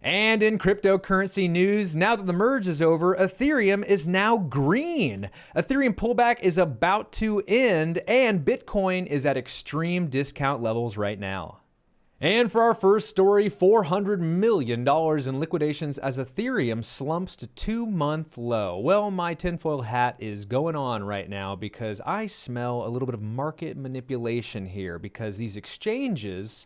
And in cryptocurrency news, now that the merge is over, Ethereum is now green. Ethereum pullback is about to end, and Bitcoin is at extreme discount levels right now. And for our first story, $400 million in liquidations as Ethereum slumps to 2-month low. Well, my tinfoil hat is going on right now because I smell a little bit of market manipulation here, because these exchanges,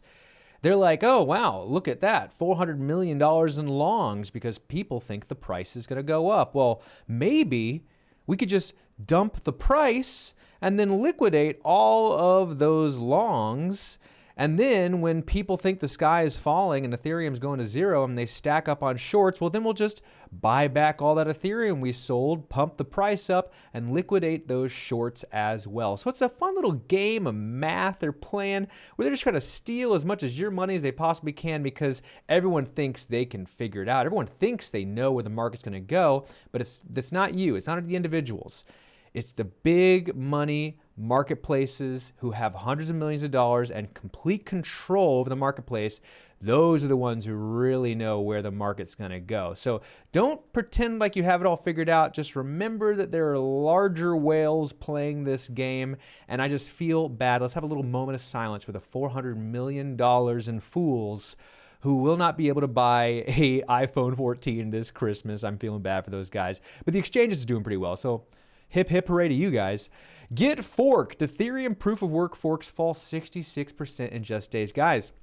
they're like, oh, wow, look at that, $400 million in longs because people think the price is going to go up. Well, maybe we could just dump the price and then liquidate all of those longs. And then when people think the sky is falling and Ethereum's going to zero and they stack up on shorts, well, then we'll just buy back all that Ethereum we sold, pump the price up, and liquidate those shorts as well. So it's a fun little game of math they're playing where they're just trying to steal as much as your money as they possibly can because everyone thinks they can figure it out. Everyone thinks they know where the market's going to go, but it's not you. It's not the individuals. It's the big money marketplaces who have hundreds of millions of dollars and complete control over the marketplace. Those are the ones who really know where the market's going to go. So don't pretend like you have it all figured out. Just remember that there are larger whales playing this game, and I just feel bad. Let's have a little moment of silence for the $400 million in fools who will not be able to buy a iPhone 14 this Christmas. I'm feeling bad for those guys. But the exchanges are doing pretty well. So hip hip hooray to you guys. Get forked. Ethereum proof of work forks fall 66% in just days. Guys,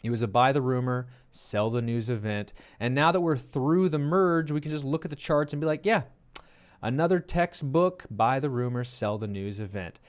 it was a buy the rumor, sell the news event. And now that we're through the merge, we can just look at the charts and be like, yeah, another textbook buy the rumor, sell the news event.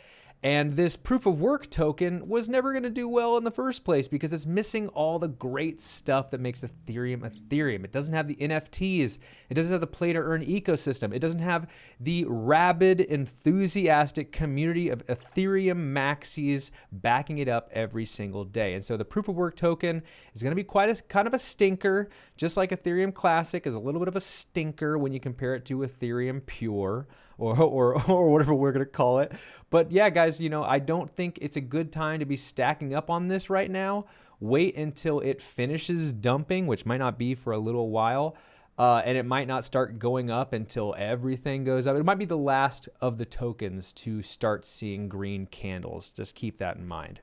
And this proof of work token was never going to do well in the first place because it's missing all the great stuff that makes Ethereum Ethereum. It doesn't have the NFTs. It doesn't have the play to earn ecosystem. It doesn't have the rabid, enthusiastic community of Ethereum maxis backing it up every single day. And so the proof of work token is going to be kind of a stinker, just like Ethereum Classic is a little bit of a stinker when you compare it to Ethereum Pure or whatever we're going to call it. But yeah, guys, I don't think it's a good time to be stacking up on this right now. Wait until it finishes dumping, which might not be for a little while. And it might not start going up until everything goes up. It might be the last of the tokens to start seeing green candles. Just keep that in mind.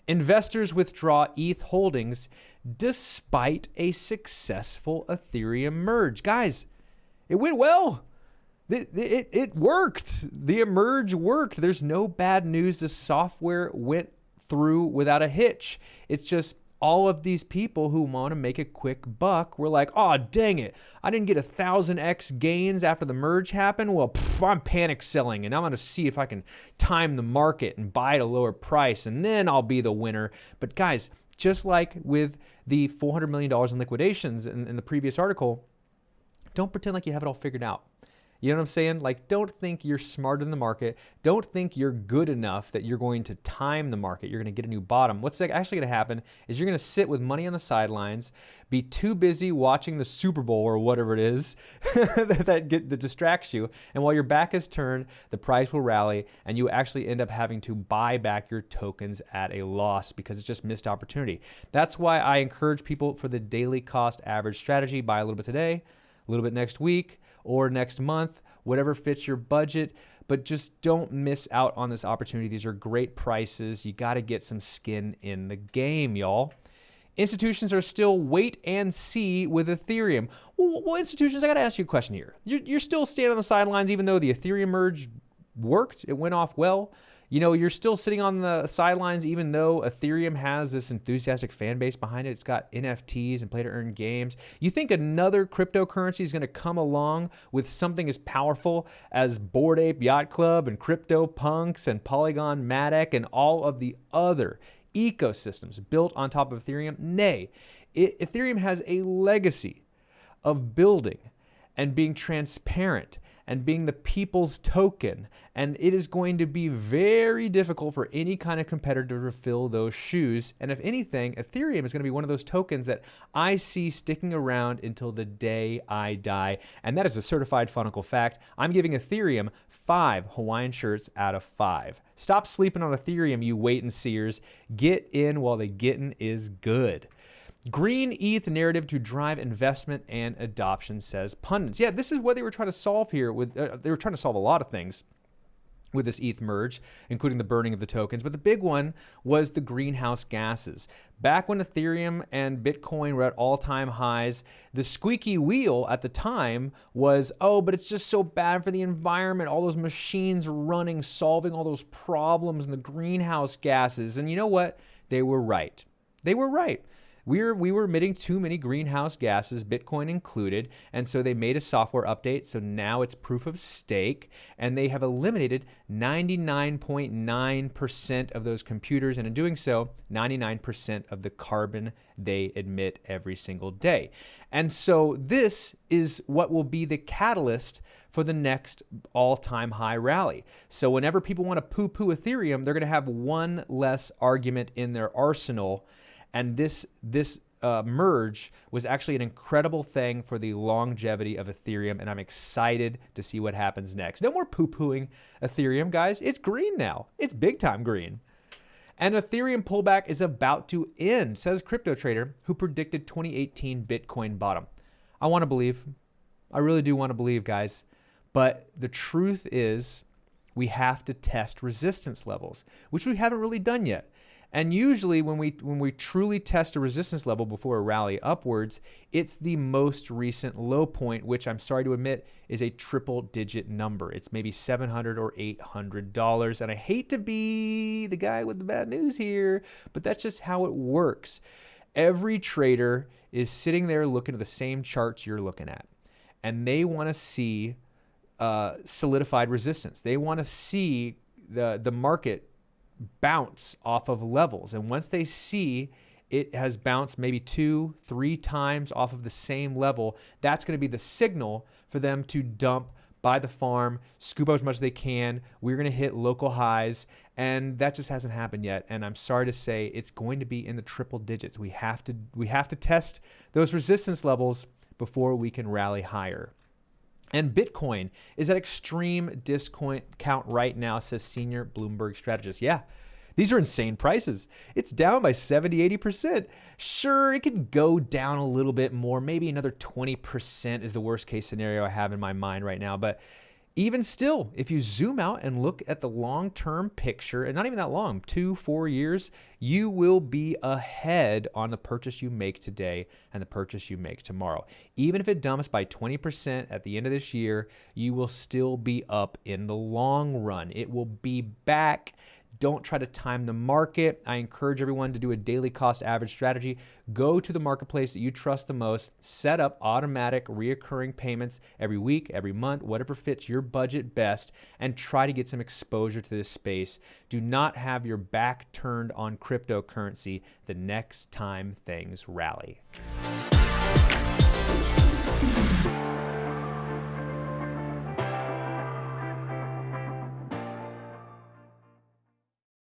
Investors withdraw ETH holdings despite a successful Ethereum merge. Guys, it went well. It worked. The merge worked. There's no bad news. The software went through without a hitch. It's just all of these people who want to make a quick buck were like, oh, dang it, I didn't get 1,000x gains after the merge happened. Well, I'm panic selling, and I'm going to see if I can time the market and buy at a lower price, and then I'll be the winner. But guys, just like with the $400 million in liquidations in the previous article, don't pretend like you have it all figured out. You know what I'm saying? Like, don't think you're smarter than the market. Don't think you're good enough that you're going to time the market. You're going to get a new bottom. What's actually going to happen is you're going to sit with money on the sidelines, be too busy watching the Super Bowl or whatever it is that distracts you. And while your back is turned, the price will rally, and you actually end up having to buy back your tokens at a loss because it's just missed opportunity. That's why I encourage people for the daily cost average strategy. Buy a little bit today, a little bit next week, or next month, whatever fits your budget, but just don't miss out on this opportunity. These are great prices. You got to get some skin in the game, y'all. Institutions are still wait and see with Ethereum. Well, institutions, I got to ask you a question here. You're still standing on the sidelines even though the Ethereum merge worked, it went off well. You're still sitting on the sidelines even though Ethereum has this enthusiastic fan base behind it. It's got NFTs and play to earn games. You think another cryptocurrency is going to come along with something as powerful as Bored Ape Yacht Club and CryptoPunks and Polygon Matic and all of the other ecosystems built on top of Ethereum? Nay, Ethereum has a legacy of building and being transparent and being the people's token. And it is going to be very difficult for any kind of competitor to fill those shoes. And if anything, Ethereum is going to be one of those tokens that I see sticking around until the day I die. And that is a certified Funicle fact. I'm giving Ethereum 5 Hawaiian shirts out of 5. Stop sleeping on Ethereum, you wait and seers. Get in while the getting is good. Green ETH narrative to drive investment and adoption, says pundits. Yeah, this is what they were trying to solve here. They were trying to solve a lot of things with this ETH merge, including the burning of the tokens. But the big one was the greenhouse gases. Back when Ethereum and Bitcoin were at all-time highs, the squeaky wheel at the time was, oh, but it's just so bad for the environment. All those machines running, solving all those problems and the greenhouse gases. And you know what? They were right. They were right. We were emitting too many greenhouse gases, Bitcoin included, and so they made a software update. So now it's proof of stake, and they have eliminated 99.9% of those computers, and in doing so, 99% of the carbon they emit every single day. And so this is what will be the catalyst for the next all-time high rally. So whenever people want to poo-poo Ethereum, they're going to have one less argument in their arsenal. And this merge was actually an incredible thing for the longevity of Ethereum, and I'm excited to see what happens next. No more poo-pooing Ethereum, guys. It's green now. It's big-time green. And Ethereum pullback is about to end, says crypto trader who predicted 2018 Bitcoin bottom. I want to believe. I really do want to believe, guys. But the truth is we have to test resistance levels, which we haven't really done yet. And usually when we truly test a resistance level before a rally upwards, it's the most recent low point, which I'm sorry to admit is a triple-digit number. It's maybe $700 or $800. And I hate to be the guy with the bad news here, but that's just how it works. Every trader is sitting there looking at the same charts you're looking at, and they want to see solidified resistance. They want to see the market bounce off of levels. And once they see it has bounced maybe 2-3 times off of the same level, that's going to be the signal for them to dump, buy the farm, scoop up as much as they can. We're going to hit local highs, and that just hasn't happened yet. And I'm sorry to say it's going to be in the triple digits. We have to test those resistance levels before we can rally higher. And Bitcoin is at extreme discount right now, says senior Bloomberg strategist. Yeah, these are insane prices. It's down by 70-80%. Sure, it could go down a little bit more. Maybe another 20% is the worst case scenario I have in my mind right now. But even still, if you zoom out and look at the long-term picture, and not even that long, 2-4 years, you will be ahead on the purchase you make today and the purchase you make tomorrow. Even if it dumps by 20% at the end of this year, you will still be up in the long run. It will be back. Don't try to time the market. I encourage everyone to do a daily cost average strategy. Go to the marketplace that you trust the most, set up automatic reoccurring payments every week, every month, whatever fits your budget best, and try to get some exposure to this space. Do not have your back turned on cryptocurrency the next time things rally.